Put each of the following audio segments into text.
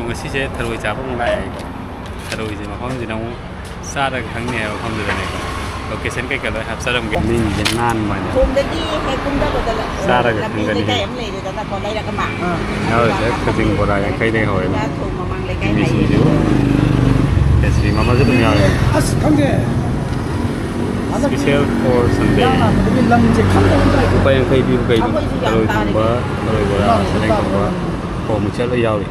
ꯉꯁꯤꯁꯦ ꯊꯔꯣꯏ ꯆꯥꯕ ꯑꯃꯨꯛ ꯂꯥꯛꯑꯦ ꯊꯔꯣꯏꯁꯦ ꯃꯐꯝꯁꯤꯅ ꯑꯃꯨꯛ ꯆꯥꯔꯒ ꯈꯪꯅꯤ ꯍꯥꯏꯕ ꯃꯐꯝꯗꯨꯗꯅꯦꯀꯣ ꯂꯣꯀꯦꯁꯟ ꯀꯩꯀꯥ ꯂꯣꯏ ꯍꯥꯞꯆꯔꯝꯒꯦ ꯃꯤꯡꯁꯦ ꯅꯥꯟꯕ ꯍꯥꯏꯅ ꯆꯥꯔꯒ ꯈꯪꯒꯅꯤ ꯌꯥꯎꯔꯤꯁꯦ ꯈꯖꯤꯡ ꯕꯣꯔꯥ ꯌꯥꯡꯈꯩꯗꯒꯤ ꯍꯧꯔꯦꯅ ꯃꯤꯃꯤꯁꯤꯡꯁꯨ ꯈꯦꯆ꯭ꯔꯤ ꯃꯃꯜꯁꯨ ꯑꯗꯨꯝ ꯌꯥꯎꯔꯦ ꯁ꯭ꯄꯦꯁꯤꯌꯦꯜ ꯐꯣꯔ ꯁꯟꯗꯦ ꯂꯨꯄꯥ ꯌꯥꯡꯈꯩ ꯄꯤꯕ ꯀꯩꯗꯣ ꯊꯔꯣꯏ ꯊꯣꯡꯕ ꯊꯔꯣꯏ ꯕꯣꯔꯥ ꯁꯔꯦꯡ ꯊꯣꯡꯕ ꯐꯣꯔ ꯃꯤꯛꯆꯔ ꯂꯣꯏ ꯌꯥꯎꯔꯤ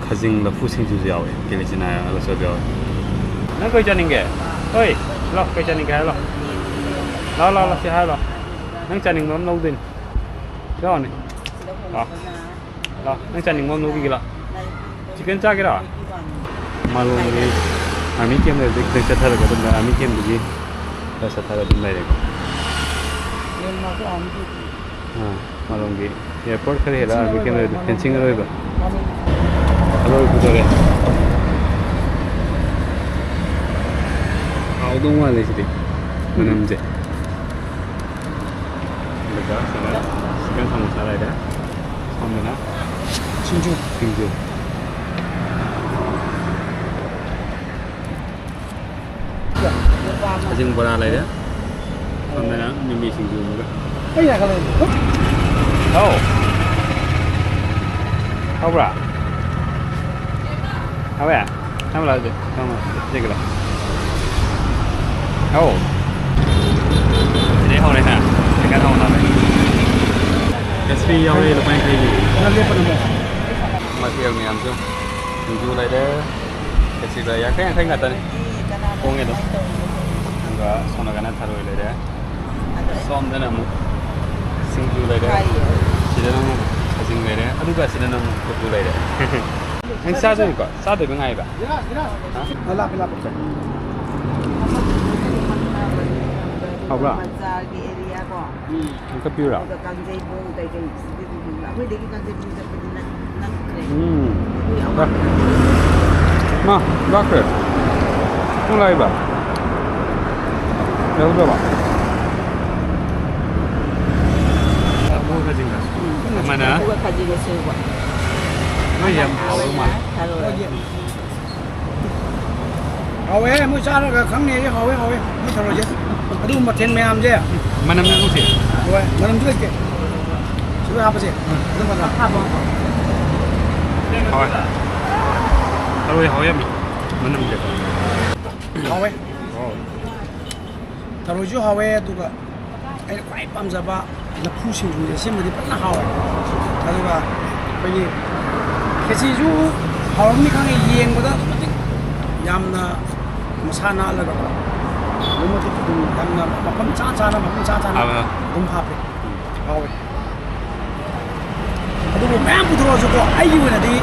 ꯈꯖꯤꯡ ꯂꯐꯨ ꯁꯤꯡꯖꯨꯁꯨ ꯌꯥꯎꯋꯦ ꯀꯦꯂꯤꯆꯅꯥ ꯑꯂꯨꯁꯨ ꯌꯥꯎꯋꯦ ꯅꯪ ꯀꯩ ꯆꯥꯅꯤꯡꯒꯦ ꯍꯣꯏ ꯂꯥꯛ ꯀꯩ ꯆꯥꯅꯤꯡꯒꯦ ꯍꯥꯏꯔꯣ ꯂꯥꯛ ꯁꯤ ꯍꯥꯏꯔꯣ ꯅꯪ ꯆꯥꯅꯤꯡꯕ ꯑꯃ ꯂꯧꯗꯣꯏꯅꯤ ꯌꯥꯎꯅꯤ ꯂꯥꯛ ꯅꯪ ꯆꯥꯅꯤꯡꯕ ꯑꯃ ꯂꯧꯕꯤꯒꯦ ꯂꯥꯛ ꯆꯤꯛꯀꯟ ꯆꯥꯒꯦꯔꯣ ꯃꯥꯂꯣꯝꯒꯤ ꯑꯥꯔꯃꯤ ꯀꯦꯝ ꯂꯩꯕꯗꯒꯤ ꯈꯤꯇꯪ ꯆꯠꯊꯔꯒ ꯑꯗꯨꯝ ꯑꯥꯔꯃꯤ ꯀꯦꯝꯗꯨꯒꯤ ꯈꯔ ꯆꯠꯊꯔꯒ ꯑꯗꯨꯝ ꯂꯩꯔꯦꯀꯣ ꯃꯥꯂꯣꯝꯒꯤ ꯑꯦꯌꯥꯔꯄꯣꯔꯠ ꯈꯔ ꯍꯦꯜꯂꯒ ꯑꯥꯔꯃꯤ ꯀꯦꯝ ꯂꯩꯕꯗ ꯐꯦꯟꯁꯤꯡ ꯑꯔꯣꯏꯕ ꯄꯨꯊꯣꯔꯛꯑꯦ ꯍꯥꯎꯗꯧ ꯃꯥꯜꯂꯦ ꯁꯤꯗꯤ ꯃꯅꯝꯁꯦ ꯑꯗꯨꯒ ꯁꯤꯗ ꯆꯤꯛꯀꯟ ꯁꯃꯣꯁꯥ ꯂꯩꯔꯦ ꯁꯣꯝꯗꯅ ꯁꯤꯡꯖꯨ ꯈꯖꯤꯡ ꯕꯣꯔꯥ ꯂꯩꯔꯦ ꯁꯣꯝꯗꯅ ꯃꯤꯃꯤ ꯁꯤꯡꯖꯨ ꯑꯃꯒ ꯑꯧ ꯍꯥꯎꯕ꯭ꯔꯥ ꯍꯥꯎꯋꯦ ꯊꯝꯃ ꯂꯥꯛꯑꯗꯤ ꯊꯝꯃ ꯁꯤꯒꯂ ꯑꯧ ꯁꯤꯗꯩ ꯍꯧꯔꯦ ꯍꯥ ꯆꯤꯛꯀꯟ ꯍꯧꯅ ꯈꯦꯆ꯭ꯔꯤ ꯌꯥꯎꯔꯦ ꯂꯨꯄꯥ ꯌꯥꯡꯈꯩꯒꯤ ꯃꯊꯦꯜ ꯃꯌꯥꯝꯁꯨ ꯁꯤꯡꯖꯨ ꯂꯩꯔꯦ ꯈꯦꯆ꯭ꯔꯤ ꯂꯩꯔꯦ ꯌꯥꯡꯈꯩ ꯉꯥꯛꯇꯅꯤ ꯍꯣꯡꯉꯦ ꯑꯗꯨꯝ ꯑꯗꯨꯒ ꯁꯣꯝꯅꯥꯀꯟꯗ ꯊꯔꯣꯏ ꯂꯩꯔꯦ ꯁꯣꯝꯗꯅ ꯑꯃꯨꯛ ꯁꯤꯡꯖꯨ ꯂꯩꯔꯦ ꯁꯤꯗꯅ ꯑꯃꯨꯛ ꯈꯖꯤꯡ ꯂꯩꯔꯦ ꯑꯗꯨꯒ ꯁꯤꯗꯅ ꯑꯃꯨꯛ ꯀꯣꯀꯨ ꯂꯩꯔꯦ ꯅꯪ ꯆꯥꯗꯣꯏꯅꯤꯀꯣ ꯆꯥꯗꯣꯏꯕ ꯉꯥꯏꯕ ꯍꯥꯎꯕ꯭ꯔꯥ ꯑꯃꯨꯛꯀ ꯄꯤꯌꯨꯔꯣ ꯃꯥ ꯂꯥꯛꯈ꯭ꯔꯦ ꯅꯪ ꯂꯥꯛꯏꯕ ꯌꯥꯎꯗ꯭ꯔꯕ ꯑꯃꯨꯛ ꯈꯖꯤꯡꯒ ꯑꯃꯅ ꯅꯣꯏ ꯌꯥꯝ ꯍꯥꯎꯗꯧ ꯃꯥꯜꯂꯦ ꯍꯥꯎꯋꯦ ꯃꯣꯏ ꯆꯥꯔꯒ ꯈꯪꯅꯤ ꯍꯥꯎꯋꯦ ꯃꯣꯏ ꯊꯔꯣꯏꯁꯦ ꯑꯗꯨ ꯃꯊꯦꯜ ꯃꯌꯥꯝꯁꯦ ꯃꯅꯝꯅ ꯅꯨꯡꯁꯤ ꯍꯣꯏ ꯃꯅꯝꯁꯨ ꯂꯩꯇꯦ ꯁꯤꯗ ꯍꯥꯞꯄꯁꯦ ꯑꯗꯨꯝ ꯐꯖꯅ ꯍꯥꯎꯋꯦ ꯊꯔꯣꯏ ꯍꯥꯎꯋꯦ ꯌꯥꯝ ꯃꯅꯝꯁꯦ ꯍꯥꯎꯋꯦ ꯊꯔꯣꯏꯁꯨ ꯍꯥꯎꯋꯦ ꯑꯗꯨꯒ ꯑꯩꯅ ꯈ꯭ꯋꯥꯏ ꯄꯥꯝꯖꯕ ꯂꯐꯨ ꯁꯤꯡꯖꯨꯁꯦ ꯁꯤꯃꯗꯤ ꯐꯖꯅ ꯍꯥꯎꯋꯦ ꯑꯗꯨꯒ ꯑꯩꯈꯣꯏꯒꯤ ꯈꯦꯆꯤꯁꯨ ꯍꯥꯎꯔꯝꯅꯤ ꯈꯪꯉꯦ ꯌꯦꯡꯕꯗ ꯑꯗꯨꯛ ꯃꯇꯤꯛ ꯌꯥꯝꯅ ꯃꯁꯥ ꯅꯥꯜꯂꯒ ꯑꯗꯨꯛ ꯃꯇꯤꯛ ꯑꯗꯨꯝ ꯌꯥꯝꯅ ꯃꯐꯝ ꯆꯥꯅ ꯑꯗꯨꯝ ꯍꯥꯞꯄꯦ ꯍꯥꯎꯋꯦ ꯑꯗꯨꯕꯨ ꯃꯌꯥꯝ ꯄꯨꯊꯣꯔꯛꯑꯁꯨꯀꯣ ꯑꯩꯒꯤ ꯑꯣꯏꯅꯗꯤ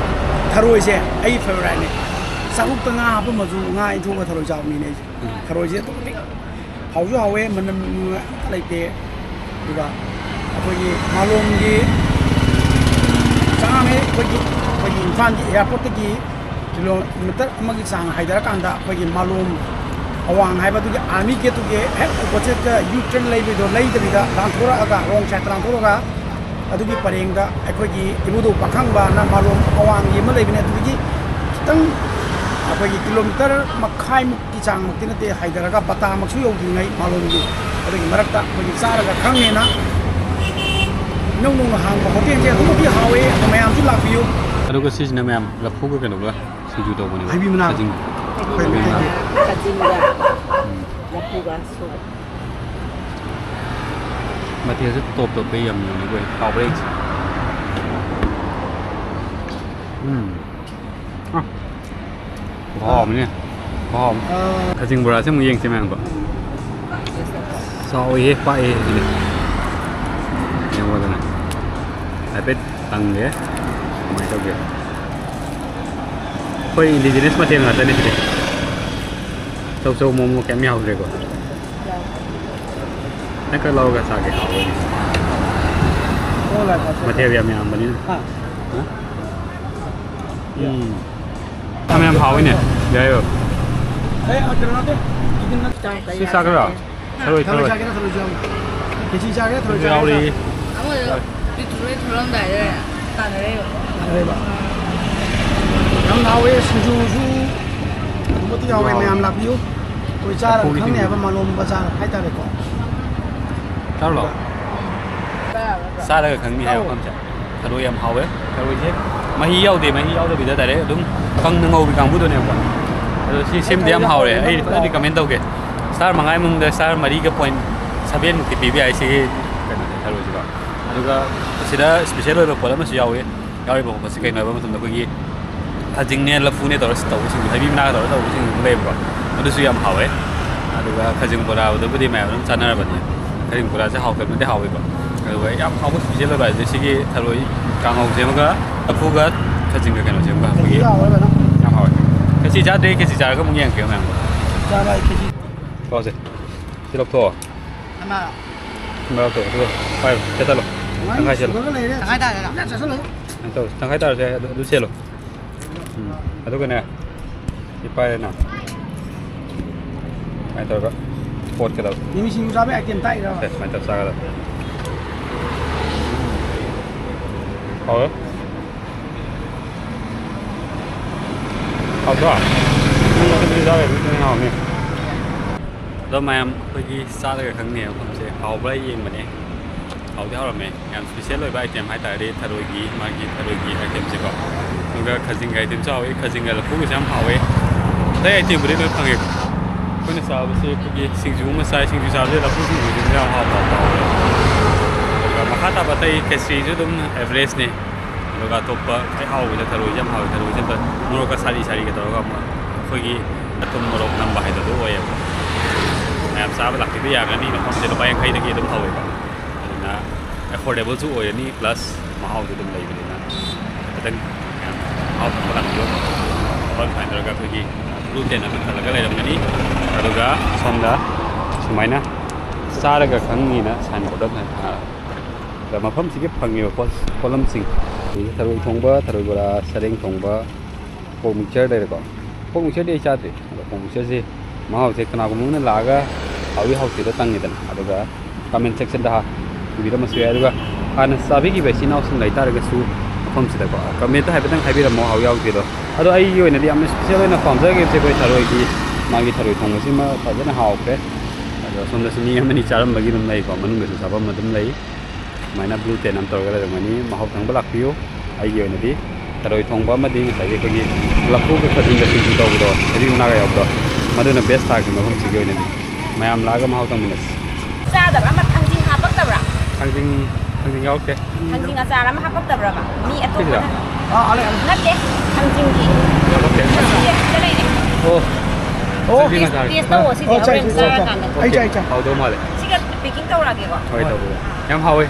ꯊꯔꯣꯏꯁꯦ ꯑꯩ ꯐꯦꯚꯣꯔꯥꯏꯠꯅꯤ ꯆꯥꯛꯂꯨꯛꯇ ꯉꯥ ꯍꯥꯞꯄꯃꯁꯨ ꯉꯥ ꯏꯟꯊꯣꯛꯑꯒ ꯊꯔꯣꯏ ꯆꯥꯕ ꯃꯤꯅꯦ ꯑꯩꯁꯦ ꯊꯔꯣꯏꯁꯦ ꯑꯗꯨꯛ ꯃꯇꯤꯛ ꯍꯥꯎꯁꯨ ꯍꯥꯎꯋꯦ ꯃꯅꯝ ꯑꯝꯇ ꯂꯩꯇꯦ ꯑꯗꯨꯒ ꯑꯩꯈꯣꯏꯒꯤ ꯃꯥꯂꯣꯝꯒꯤ ꯆꯥꯡꯅꯦ ꯑꯩꯈꯣꯏꯒꯤ ꯏꯝꯐꯥꯜꯒꯤ ꯏꯌꯥꯔꯄꯣꯔꯠꯇꯒꯤ ꯀꯤꯂꯣꯃꯤꯇꯔ ꯑꯃꯒꯤ ꯆꯥꯡ ꯍꯥꯏꯊꯔꯀꯥꯟꯗ ꯑꯩꯈꯣꯏꯒꯤ ꯃꯥꯂꯣꯝ ꯑꯋꯥꯡ ꯍꯥꯏꯕꯗꯨꯒꯤ ꯑꯥꯔꯃꯤ ꯒꯦꯠꯇꯨꯒꯤ ꯍꯦꯛ ꯑꯣꯄꯣꯖꯤꯠꯇ ꯌꯨ ꯇ꯭ꯔꯟ ꯂꯩꯕꯗꯣ ꯂꯩꯗꯕꯤꯗ ꯂꯥꯟꯊꯣꯔꯛꯑꯒ ꯔꯣꯡ ꯁꯥꯏꯠꯇ ꯂꯥꯟꯊꯣꯔꯛꯑꯒ ꯑꯗꯨꯒꯤ ꯄꯔꯦꯡꯗ ꯑꯩꯈꯣꯏꯒꯤ ꯏꯕꯨꯙꯧ ꯄꯥꯈꯪꯕꯅ ꯃꯥꯂꯣꯝ ꯑꯋꯥꯡꯒꯤ ꯑꯃ ꯂꯩꯕꯅꯦ ꯑꯗꯨꯗꯒꯤ ꯈꯤꯇꯪ ꯑꯩꯈꯣꯏꯒꯤ ꯀꯤꯂꯣꯃꯤꯇꯔ ꯃꯈꯥꯏꯃꯨꯛꯀꯤ ꯆꯥꯡꯃꯛꯇꯤ ꯅꯠꯇꯦ ꯍꯥꯏꯊꯔꯒ ꯕꯇꯥꯃꯛꯁꯨ ꯌꯧꯗ꯭ꯔꯤꯉꯩ ꯃꯥꯂꯣꯝꯒꯤ ꯑꯗꯨꯒꯤ ꯃꯔꯛꯇ ꯑꯩꯈꯣꯏꯒꯤ ꯆꯥꯔꯒ ꯈꯪꯅꯦꯅ ꯏꯅꯧ ꯅꯧꯅ ꯍꯥꯡꯕ ꯍꯣꯇꯦꯜꯁꯦ ꯑꯗꯨꯛꯀꯤ ꯍꯥꯎꯋꯦ ꯑꯗꯨ ꯃꯌꯥꯝꯁꯨ ꯂꯥꯛꯄꯤꯌꯨ ꯑꯗꯨꯒ ꯁꯤꯁꯤꯅ ꯃꯌꯥꯝ ꯂꯐꯨꯒ ꯀꯩꯅꯣꯒ ꯁꯤꯡꯖꯨ ꯇꯧꯕꯅꯦꯕ ꯍꯩꯕꯤ ꯃꯅꯥ ꯈꯖꯤꯡ ꯃꯊꯦꯜꯁꯦ ꯇꯣꯞ ꯇꯣꯞꯄ ꯌꯥꯝ ꯌꯣꯟꯅꯤꯀꯣ ꯍꯥꯎꯕ꯭ꯔꯥ ꯑꯩꯁꯦ ꯍꯥꯎꯕꯅꯦ ꯈꯖꯤꯡ ꯕꯣꯔꯥꯁꯦ ꯑꯃꯨꯛ ꯌꯦꯡꯁꯦ ꯃꯌꯥꯝꯀꯣ ꯆꯥꯎꯏꯍꯦ ꯄꯥꯛꯑꯦ ꯁꯤꯗꯤ ꯌꯦꯡꯉꯣꯗꯅ ꯍꯥꯏꯐꯦꯠ ꯍꯪꯒꯦ ꯀꯃꯥꯏꯅ ꯇꯧꯒꯦ ꯑꯩꯈꯣꯏ ꯏꯟꯗꯤꯖꯤꯅꯁ ꯃꯊꯦꯜ ꯉꯥꯛꯇꯅꯦ ꯁꯤꯗꯤ ꯆꯧ ꯃꯣꯃꯣ ꯀꯩꯝ ꯌꯥꯎꯗ꯭ꯔꯦꯀꯣ ꯅꯪ ꯈꯔ ꯂꯧꯔꯒ ꯆꯥꯒꯦ ꯍꯥꯎꯕꯅꯤ ꯃꯊꯦꯜ ꯌꯥꯝ ꯌꯥꯝꯕꯅꯤꯅ ꯌꯥꯝ ꯍꯥꯎꯋꯤꯅꯦ ꯌꯥꯏꯌꯣ ꯁꯤ ꯆꯥꯒ꯭ꯔꯥ ꯊꯔꯣꯏ ꯈꯦꯆꯤ ꯆꯥꯒꯦ ꯊꯔꯣꯏ ꯌꯥꯎꯔꯤ ꯊꯣꯔꯝꯗꯥꯏꯗ ꯇꯥꯟꯅꯔꯦꯕ ꯌꯥꯎꯋꯦ ꯁꯤꯡꯖꯨꯁꯨ ꯑꯗꯨꯃꯗꯤ ꯌꯥꯎꯋꯦ ꯃꯌꯥꯝ ꯂꯥꯛꯄꯤꯌꯨ ꯑꯩꯈꯣꯏ ꯆꯥꯔꯒ ꯈꯪꯅꯤ ꯍꯥꯏꯕ ꯃꯥꯂꯣꯝ ꯕꯖꯥꯔ ꯍꯥꯏꯇꯥꯔꯦꯀꯣ ꯆꯥꯔꯨꯂꯣ ꯆꯥꯔꯒ ꯈꯪꯅꯤ ꯍꯥꯏꯕ ꯃꯐꯝꯁꯦ ꯊꯔꯣꯏ ꯌꯥꯝ ꯍꯥꯎꯋꯦ ꯊꯔꯣꯏꯁꯦ ꯃꯍꯤ ꯌꯥꯎꯗꯦ ꯃꯍꯤ ꯌꯥꯎꯗꯕꯤꯗ ꯗꯥꯏꯔꯦꯛ ꯑꯗꯨꯝ ꯀꯪꯅ ꯉꯧꯕꯤ ꯀꯥꯡꯕꯨꯗꯨꯅꯦꯕꯀꯣ ꯑꯗꯣ ꯁꯤ ꯁꯦꯝꯗꯤ ꯌꯥꯝ ꯍꯥꯎꯔꯦ ꯑꯩ ꯐꯖꯅ ꯔꯤꯀꯃꯦꯟ ꯇꯧꯒꯦ ꯁ꯭ꯇꯥꯔ 5 ꯃꯅꯨꯡꯗ ꯁ꯭ꯇꯥꯔ 4.7 ꯃꯨꯛꯇꯤ ꯄꯤꯕ ꯌꯥꯏ ꯁꯤꯒꯤ ꯀꯩꯅꯣꯁꯦ ꯊꯔꯣꯏꯁꯤꯀꯣ ꯑꯗꯨꯒ ꯁꯤꯗ ꯁ꯭ꯄꯦꯁꯦꯜ ꯑꯣꯏꯕ ꯄꯣꯠ ꯑꯃꯁꯨ ꯌꯥꯎꯋꯤ ꯌꯥꯎꯔꯤꯕ ꯄꯣꯠꯁꯤ ꯀꯩꯅꯣ ꯍꯥꯏꯕ ꯃꯇꯝꯗ ꯑꯩꯈꯣꯏꯒꯤ ꯈꯖꯤꯡꯅꯦ ꯂꯐꯨꯅꯦ ꯇꯧꯔꯒ ꯇꯧꯕꯁꯤꯡ ꯍꯩꯕꯤ ꯃꯅꯥꯒ ꯇꯧꯔꯒ ꯇꯧꯕꯁꯤꯡꯁꯨ ꯂꯩꯌꯦꯕꯀꯣ ꯑꯗꯨꯁꯨ ꯌꯥꯝ ꯍꯥꯎꯋꯦ ꯑꯗꯨꯒ ꯈꯖꯤꯡ ꯕꯣꯔꯥꯕꯨꯗꯕꯨꯗꯤ ꯃꯌꯥꯝ ꯑꯗꯨꯝ ꯆꯥꯅꯔꯕꯅꯤ ꯈꯖꯤꯡ ꯕꯣꯔꯥꯁꯦ ꯍꯥꯎꯇꯕꯅꯗꯤ ꯍꯥꯎꯋꯦꯀꯣ ꯑꯗꯨꯒ ꯌꯥꯝ ꯍꯥꯎꯕ ꯁ꯭ꯄꯦꯁꯦꯜ ꯑꯣꯏꯕ ꯍꯥꯏꯁꯦ ꯁꯤꯒꯤ ꯊꯔꯣꯏ ꯀꯥꯡꯍꯧꯁꯦ ꯑꯃꯒ ꯂꯐꯨꯒ ꯈꯖꯤꯡꯒ ꯀꯩꯅꯣꯁꯦ ꯑꯃꯒ ꯈꯦꯆꯤ ꯑꯩꯈꯣꯏꯒꯤ ꯌꯥꯎꯋꯦ ꯀꯩꯅꯣ ꯌꯥꯝ ꯍꯥꯎꯋꯦ ꯈꯦꯆꯤ ꯆꯥꯗ꯭ꯔꯤ ꯈꯦꯆꯤ ꯆꯥꯔꯒ ꯑꯃꯨꯛ ꯌꯦꯡꯉꯛꯀꯦ ꯃꯌꯥꯝꯗꯣ ꯆꯥꯕ ꯈꯦꯆꯤ ꯄꯥꯎꯁꯦ ꯁꯤ ꯂꯧꯊꯣꯛꯑꯣ ꯑꯃ ꯂꯧꯊꯣꯛꯑꯣ ꯑꯗꯨꯒ ꯄꯥꯏꯔꯣ ꯁꯦꯠꯇꯠꯂꯣ ꯇꯪꯈꯥꯏ ꯁꯦꯠꯂꯣ ꯁꯨꯒꯔꯒ ꯂꯩꯔꯦ ꯇꯪꯈꯥꯏ ꯇꯥꯔꯦ ꯆꯠꯁꯜꯂꯨ ꯇꯧꯔꯁꯤ ꯇꯪꯈꯥꯏ ꯇꯥꯔꯁꯦ ꯑꯗꯨ ꯁꯦꯠꯂꯣ ꯑꯗꯨꯒꯅꯦ ꯁꯤ ꯄꯥꯏꯔꯦꯅ ꯁꯨꯃꯥꯏꯅ ꯇꯧꯔꯒ ꯀꯣꯠꯀꯗꯕ ꯃꯤꯃꯤ ꯁꯤꯡꯖꯨ ꯆꯥꯕ ꯑꯥꯏꯇꯦꯝ ꯇꯥꯛꯏꯔꯕ ꯁꯨꯃꯥꯏꯅ ꯇꯧꯔ ꯆꯥꯒꯗꯕ ꯍꯥꯎꯋꯦ ꯍꯥꯎꯗ꯭ꯔꯣ ꯑꯗꯨꯗꯤ ꯆꯥꯔꯦ ꯑꯗꯨꯗꯤ ꯍꯥꯎꯅꯤ ꯑꯗꯣ ꯃꯌꯥꯝ ꯑꯩꯈꯣꯏꯒꯤ ꯆꯥꯔꯒ ꯈꯪꯅꯤ ꯃꯐꯝꯁꯦ ꯍꯥꯎꯕ꯭ꯔꯥ ꯌꯦꯡꯕꯅꯦ ꯍꯥꯎꯗꯤ ꯍꯥꯎꯔꯝꯃꯦ ꯌꯥꯝ ꯁ꯭ꯄꯦꯁꯦꯜ ꯑꯣꯏꯕ ꯑꯥꯏꯇꯦꯝ ꯍꯥꯏꯇꯥꯔꯗꯤ ꯊꯔꯣꯏꯒꯤ ꯊꯔꯣꯏꯒꯤ ꯑꯥꯏꯇꯦꯝꯁꯦꯀꯣ ꯑꯗꯨꯒ ꯈꯖꯤꯡꯒꯤ ꯑꯥꯏꯇꯦꯝꯁꯨ ꯍꯥꯎꯋꯤ ꯈꯖꯤꯡꯒ ꯂꯐꯨꯒꯁꯨ ꯌꯥꯝ ꯍꯥꯎꯋꯦ ꯑꯇꯩ ꯑꯥꯏꯇꯦꯝꯕꯨꯗꯤ ꯂꯣꯏ ꯐꯪꯉꯦꯀꯣ ꯑꯩꯈꯣꯏꯅ ꯆꯥꯕꯁꯦ ꯑꯩꯈꯣꯏꯒꯤ ꯁꯤꯡꯖꯨ ꯑꯃ ꯆꯥꯏ ꯁꯤꯡꯖꯨ ꯆꯥꯕꯁꯦ ꯂꯐꯨ ꯁꯤꯡꯖꯨꯁꯤꯡꯁꯨ ꯌꯥꯝ ꯍꯥꯎꯋꯦ ꯑꯗꯨꯒ ꯃꯈꯥ ꯇꯥꯕ ꯑꯇꯩ ꯈꯦꯆ꯭ꯔꯤꯁꯨ ꯑꯗꯨꯝ ꯑꯦꯚꯔꯦꯖꯅꯤ ꯑꯗꯨꯒ ꯑꯇꯣꯞꯄ ꯑꯩ ꯍꯥꯎꯕꯁꯦ ꯊꯔꯣꯏꯁꯦ ꯌꯥꯝ ꯍꯥꯎꯋꯦ ꯊꯔꯣꯏꯁꯦ ꯑꯝꯇ ꯃꯣꯔꯣꯛꯀ ꯁꯥꯔꯤꯒ ꯇꯧꯔꯒ ꯑꯩꯈꯣꯏꯒꯤ ꯑꯊꯨꯝ ꯃꯣꯔꯣꯛ ꯅꯝꯕ ꯍꯥꯏꯕꯗꯨ ꯑꯣꯏꯌꯦꯕ ꯃꯌꯥꯝ ꯆꯥꯕ ꯂꯥꯛꯄꯤꯕ ꯌꯥꯒꯅꯤ ꯃꯐꯝꯁꯦ ꯂꯨꯄꯥ 50ꯗꯒꯤ ꯑꯗꯨꯝ ꯍꯧꯋꯦꯀꯣ ꯑꯗꯨꯅ ꯑꯦꯐꯣꯔꯗꯦꯕꯜꯁꯨ ꯑꯣꯏꯔꯅꯤ ꯄ꯭ꯂꯁ ꯃꯍꯥꯎꯁꯨ ꯑꯗꯨꯝ ꯂꯩꯕꯅꯤ나 ꯈꯤꯇꯪ ꯌꯥꯝ ꯍꯥꯎꯕ ꯂꯥꯛꯄꯤꯌꯣ ꯁꯨꯃꯥꯏꯅ ꯇꯧꯔꯒ ꯑꯩꯈꯣꯏꯒꯤ ꯕ꯭ꯂꯨ ꯇꯦꯟ ꯑꯃ ꯈꯜꯂꯒ ꯂꯩꯔꯝꯒꯅꯤ ꯑꯗꯨꯒ ꯁꯣꯝꯗ ꯁꯨꯃꯥꯏꯅ ꯆꯥꯔꯒ ꯈꯪꯅꯤꯅ ꯁꯥꯏꯟꯕꯣꯔꯗ ꯑꯃ ꯊꯥꯔꯒ ꯃꯐꯝꯁꯤꯒꯤ ꯐꯪꯉꯤꯕ ꯄꯣꯠꯂꯝꯁꯤꯡ ꯊꯔꯣꯏ ꯊꯣꯡꯕ ꯊꯔꯣꯏ ꯕꯣꯔꯥ ꯁꯔꯦꯡ ꯊꯣꯡꯕ ꯄꯣꯛ ꯃꯤꯛꯆꯔ ꯂꯩꯔꯦꯀꯣ ꯄꯣꯛ ꯃꯤꯛꯆꯔꯗꯤ ꯑꯩ ꯆꯥꯗ꯭ꯔꯤ ꯑꯗꯣ ꯄꯣꯛ ꯃꯤꯛꯆꯔꯁꯤ ꯃꯍꯥꯎꯁꯦ ꯀꯅꯥꯒꯨꯝꯕ ꯑꯃꯅ ꯂꯥꯛꯑꯒ ꯍꯥꯎꯋꯤ ꯍꯥꯎꯇꯦꯗꯣ ꯇꯪꯉꯤꯗꯅ ꯑꯗꯨꯒ ꯀꯃꯦꯟ ꯁꯦꯛꯁꯟꯗ ꯏꯕꯤꯔꯝꯃꯁꯨ ꯌꯥꯏ ꯑꯗꯨꯒ ꯍꯥꯟꯅ ꯆꯥꯕꯤꯈꯤꯕ ꯏꯆꯤꯜ ꯏꯅꯥꯎꯁꯤꯡ ꯂꯩꯇꯥꯔꯒꯁꯨ ꯃꯐꯝꯁꯤꯗꯀꯣ ꯀꯃꯦꯟꯇ ꯍꯥꯏꯐꯦꯠꯇꯪ ꯍꯥꯏꯕꯤꯔꯝꯃꯣ ꯍꯥꯎ ꯌꯥꯎꯗꯦꯗꯣ ꯑꯗꯣ ꯑꯩꯒꯤ ꯑꯣꯏꯅꯗꯤ ꯌꯥꯝꯅ ꯁ꯭ꯄꯦꯁꯦꯜ ꯑꯣꯏꯅ ꯄꯥꯝꯖꯈꯤꯕꯁꯦ ꯑꯩꯈꯣꯏ ꯊꯔꯣꯏꯒꯤ ꯃꯥꯒꯤ ꯊꯔꯣꯏ ꯊꯣꯡꯕꯁꯤꯃ ꯐꯖꯅ ꯍꯥꯎꯈ꯭ꯔꯦ ꯑꯗꯣ ꯁꯣꯝꯗꯁꯨ ꯃꯤ ꯑꯃꯅꯤ ꯆꯥꯔꯝꯕꯒꯤ ꯑꯗꯨꯝ ꯂꯩꯀꯣ ꯃꯅꯨꯡꯗꯁꯨ ꯆꯥꯐꯝ ꯑꯗꯨꯝ ꯂꯩ ꯁꯨꯃꯥꯏꯅ ꯕ꯭ꯂꯨ ꯇꯦꯟ ꯑꯃ ꯇꯧꯔꯒ ꯂꯩꯔꯝꯒꯅꯤ ꯃꯍꯥꯎ ꯇꯪꯕ ꯂꯥꯛꯄꯤꯌꯨ ꯑꯩꯒꯤ ꯑꯣꯏꯅꯗꯤ ꯊꯔꯣꯏ ꯊꯣꯡꯕ ꯑꯃꯗꯤ ꯉꯁꯥꯏꯒꯤ ꯑꯩꯈꯣꯏꯒꯤ ꯂꯐꯨꯒ ꯈꯖꯤꯡꯒ ꯁꯤꯡꯖꯨ ꯇꯧꯕꯗꯣ ꯍꯩꯕꯤ ꯃꯅꯥꯒ ꯌꯥꯎꯕꯗꯣ ꯃꯗꯨꯅ ꯕꯦꯁ ꯇꯥꯈꯤ ꯃꯐꯝꯁꯤꯒꯤ ꯑꯣꯏꯅꯗꯤ ꯃꯌꯥꯝ ꯂꯥꯛꯑꯒ ꯃꯍꯥꯎ ꯇꯪꯃꯤꯟꯅꯁꯤ ꯆꯥꯗꯕ꯭ꯔꯥ ꯑꯃ ꯊꯥꯡꯖꯤꯡ ꯍꯥꯞꯄꯛꯇꯕ꯭ꯔꯥ ꯊꯥꯡꯖꯤꯡ ꯌꯥꯎꯔꯛꯇꯦ ꯊꯥꯡꯖꯤꯡ ꯑꯆꯥꯔ ꯑꯃ ꯍꯥꯞꯄꯛꯇꯕ꯭ꯔꯥꯕ ꯃꯤ ꯁꯤꯁꯤꯔꯥ ꯑꯇꯣꯞꯄꯅ ꯅꯠꯇꯦ ꯊꯥꯡꯖꯤꯡꯒꯤ ꯌꯥꯎꯔꯛꯇꯦ ꯁꯤꯗ ꯂꯩꯔꯦ ꯑꯣ ꯑꯣ ꯇꯦꯁ ꯇꯧꯑꯣ ꯁꯤꯗꯤ ꯍꯣꯔꯦꯟ ꯆꯥꯔꯀꯥꯟꯗ ꯑꯩ ꯆꯥꯏ ꯍꯥꯎꯗꯧ ꯃꯥꯜꯂꯦ ꯁꯤꯒ ꯄꯦꯛꯀꯤꯡ ꯇꯧꯔꯛꯑꯒꯦꯀꯣ ꯍꯣꯏ ꯇꯧꯕꯤꯌꯨ ꯌꯥꯝ ꯍꯥꯎꯋꯦ